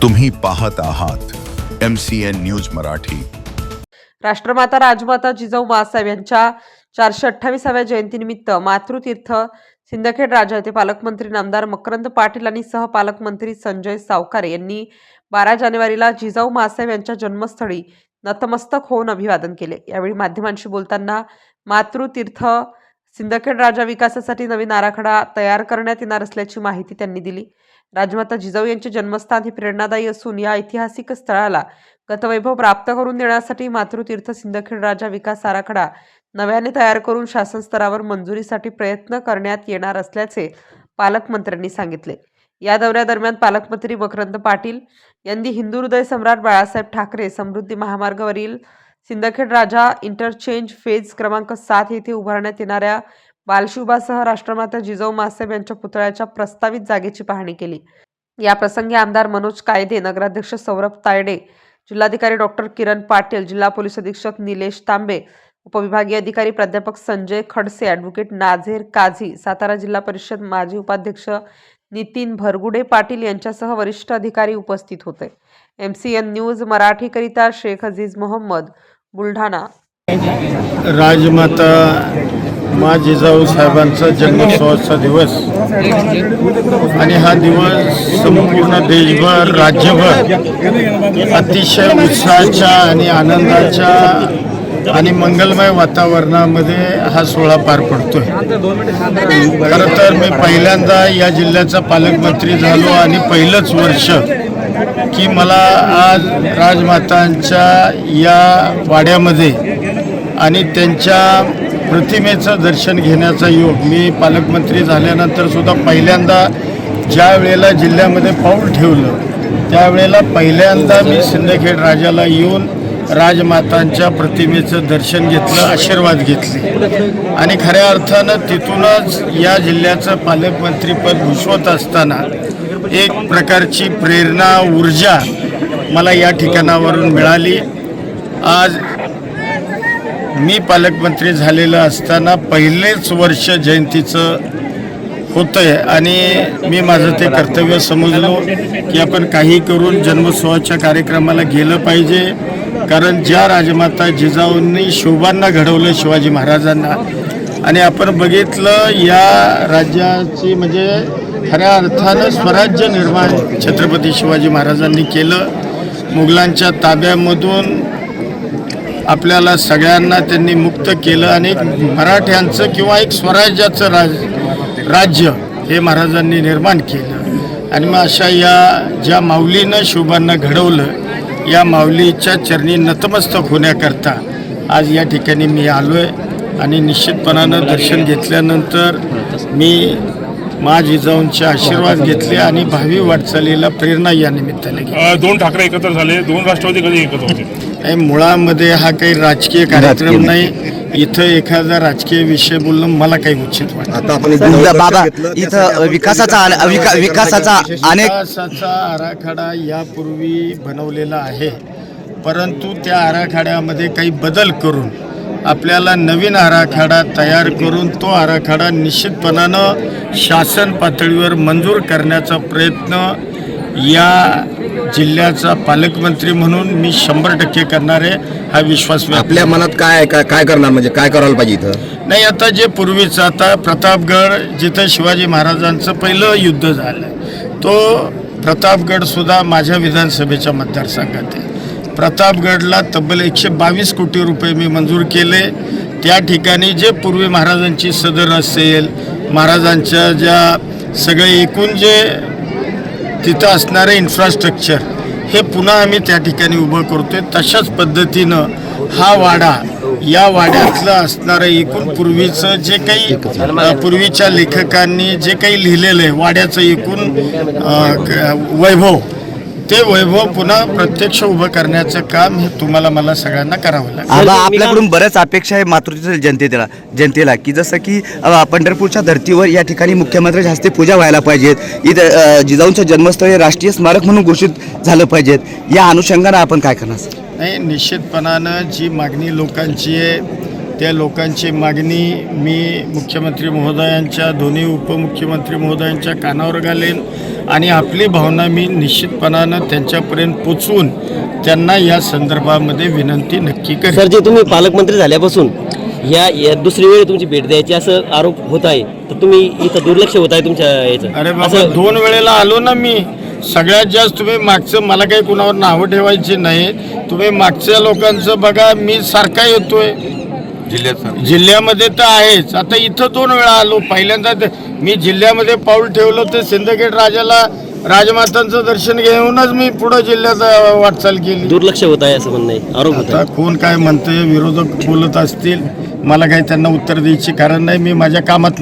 तुम्ही पाहत आहात MCN न्यूज मराठी। राष्ट्रमाता राजमाता जिजाऊ माँसाहेब यांच्या 428व्या जयंतीनिमित्त मातृतीर्थ सिंदखेड राजा येथे पालकमंत्री नामदार मकरंद पाटील आणि सहपालकमंत्री संजय सावकारे यांनी 12 जानेवारीला जिजाऊ माँसाहेब यांच्या जन्मस्थळी नतमस्तक होऊन अभिवादन केले। यावेळी माध्यमांशी बोलताना मातृतीर्थ सिंदखेड राजा विकासासाठी नवीन आराखडा तयार करण्यात येणार असल्याची माहिती त्यांनी दिली। राजमाता जिजाऊ यांचे जन्मस्थान हे प्रेरणादायी असून या ऐतिहासिक स्थळाला गतवैभव प्राप्त करून देण्यासाठी मातृतीर्थ सिंदखेड राजा विकास आराखडा नव्याने तयार करून शासन स्तरावर मंजुरीसाठी प्रयत्न करण्यात येणार असल्याचे पालकमंत्र्यांनी सांगितले। या दौऱ्यादरम्यान पालकमंत्री मकरंद पाटील यांनी हिंदू हृदय सम्राट बाळासाहेब ठाकरे समृद्धी महामार्गावरील सिंदखेड राजा इंटरचेंज फेज क्रमांक 7 येथे उभारण्यात येणाऱ्या बालशिवबासह राष्ट्रमाता जिजाऊ माँसाहेब यांच्या पुतळ्याच्या प्रस्तावित जागेची पाहणी केली। या प्रसंगी आमदार मनोज कायदे, नगराध्यक्ष सौरभ तायडे, जिल्हाधिकारी डॉक्टर किरण पाटील, जिल्हा पोलीस अधीक्षक निलेश तांबे, उपविभागीय अधिकारी प्राध्यापक संजय खडसे, ॲडव्होकेट नाझेर काझी, सातारा जिल्हा परिषद माजी उपाध्यक्ष नितीन भरगुडे पाटील यांच्यासह वरिष्ठ अधिकारी उपस्थित होते। MCN न्यूज मराठीकरिता शेख अजीज मोहम्मद, बुलढाणा। राजमाता मा जिजाऊ साहेबांचा जन्मोत्सवाचा दिवस आणि हा दिवस संपूर्ण देशभर राज्यभर अतिशय उत्साहाच्या आणि आनंदाच्या आणि मंगलमय वातावरणामध्ये हा सोहळा पार पडतोय। खरं तर मी पहिल्यांदा या जिल्ह्याचा पालकमंत्री झालो आणि पहिलंच वर्ष की मला आज राजमातांच्या या वाड्यामध्ये आणि त्यांच्या प्रतिमेचं दर्शन घेण्याचा योग मी पालकमंत्री झाल्यानंतर सुद्धा पहिल्यांदा ज्या वेळेला जिल्ह्यामध्ये पाऊल ठेवलं त्यावेळेला पहिल्यांदा मी सिंदखेड राजाला येऊन राजमातांच्या प्रतिमेचं दर्शन घेतलं, आशीर्वाद घेतले आणि खऱ्या अर्थानं तिथूनच या जिल्ह्याचं पालकमंत्रीपद भूषवत असताना एक प्रकारची प्रेरणा, ऊर्जा मला या ठिकाणावरून मिळाली। आज मी पालकमंत्री झालेलं असताना पहिलेच वर्ष जयंतीचं होतंय आणि मी माझं ते कर्तव्य समजलो की आपण काही करून जन्मोत्सवाच्या कार्यक्रमाला गेलं पाहिजे, कारण ज्या राजमाता जिजाऊंनी शिवबांना घडवलं, शिवाजी महाराजांना, आणि आपण बघितलं या राज्याची म्हणजे खऱ्या अर्थानं स्वराज्य निर्माण छत्रपती शिवाजी महाराजांनी केलं। मुघलांच्या ताब्यामधून आपल्याला सगळ्यांना त्यांनी मुक्त केलं आणि मराठ्यांचं किंवा एक स्वराज्याचं राज्य हे महाराजांनी निर्माण केलं आणि मग अशा या ज्या माऊलीनं शिवबांना घडवलं या माऊलीच्या चरणी नतमस्तक होण्याकरता आज या ठिकाणी मी आलो आहे आणि निश्चितपणानं दर्शन घेतल्यानंतर मी मा जिजाऊंचे आशीर्वाद घेतले आणि भावी वाटचालीला प्रेरणा या निमित्ताने घेतली। दोन ठाकरे एकत्र झाले, दोन राष्ट्रवादी कधी एकत्र होते? मुळामध्ये हा काही राजकीय कार्यक्रम नाही, इथं एखादा राजकीय विषय बोलणं मला काही उचित वाटत। आता आपण बाबा इथं विकासाचा आराखडा यापूर्वी बनवलेला आहे, परंतु त्या आराखड्यामध्ये काही बदल करून आपल्याला नवीन आराखडा तयार करून तो आराखडा निश्चितपणानं शासन पातळीवर मंजूर करण्याचा प्रयत्न या जिल्ह्याचा पालकमंत्री म्हणून मी 100% करणार आहे, हा विश्वास आपल्या मनात काय करणार, म्हणजे काय करायला पाहिजे इथं? नाही, आता जे पूर्वीचं आता प्रतापगड जिथं शिवाजी महाराजांचं पहिलं युद्ध झालं तो प्रतापगड सुद्धा माझ्या विधानसभेच्या मतदारसंघात आहे। प्रतापगडला तब्बल 122 कोटी रुपये मी मंजूर केले। त्या ठिकाणी जे पूर्वी महाराजांची सदर असेल, महाराजांच्या ज्या सगळे एकूण जे तिथं असणारे इन्फ्रास्ट्रक्चर हे पुन्हा आम्ही त्या ठिकाणी उभं करतोय। तशाच पद्धतीनं हा वाडा, या वाड्यातलं असणारं एकूण पूर्वीचं जे काही पूर्वीच्या लेखकांनी जे काही लिहिलेलं आहे वाड्याचं एकूण वैभव, ते वैभव पुन्हा प्रत्यक्ष उभं करण्याचं काम हे तुम्हाला मला सगळ्यांना करावं लागेल। आपल्याकडून बऱ्याच अपेक्षा आहे मातृत्व जनतेला की जसं की पंढरपूरच्या धर्तीवर या ठिकाणी मुख्यमंत्र्यांच्या हस्ते पूजा व्हायला पाहिजेत, इथं जिजाऊंचं जन्मस्थळ राष्ट्रीय स्मारक म्हणून घोषित झालं पाहिजेत, या अनुषंगानं आपण काय करणार? नाही, निश्चितपणानं जी मागणी लोकांची आहे त्या लोकांची मागणी मी मुख्यमंत्री महोदयांच्या, दोन्ही उपमुख्यमंत्री महोदयांच्या कानावर घालेन आणि आपली भावना मी निश्चितपणानं त्यांच्यापर्यंत पोचवून त्यांना या संदर्भामध्ये विनंती नक्की करेन. सर, जे तुम्ही पालकमंत्री झाल्यापासून या दुसरी वेळी तुमची भेट द्यायची असं आरोप होत आहे, तर तुम्ही इथं दुर्लक्ष होत आहे तुमच्या याचं. अरे बाबा, 2 वेळेला आलो ना मी. सगळ्यात जास्त तुम्ही मागचं, मला काही कुणावर नावं ठेवायची नाही, तुम्ही मागच्या लोकांचं बघा. मी सारखा येतोय जिल्ह्यामध्ये तर आहेच. आता इथं 2 वेळा आलो. पहिल्यांदा मी जिल्ह्यामध्ये पाऊल ठेवलं तर सिंदखेड राजमातांचं दर्शन घेऊनच मी पुढं जिल्ह्यात वाटचाल केली. दुर्लक्ष होत आहे असं म्हणणं आहे, आरोप होत आता आहे. कोण काय म्हणतंय, विरोधक बोलत असतील, मला काही त्यांना उत्तर द्यायची कारण नाही. मी माझ्या कामात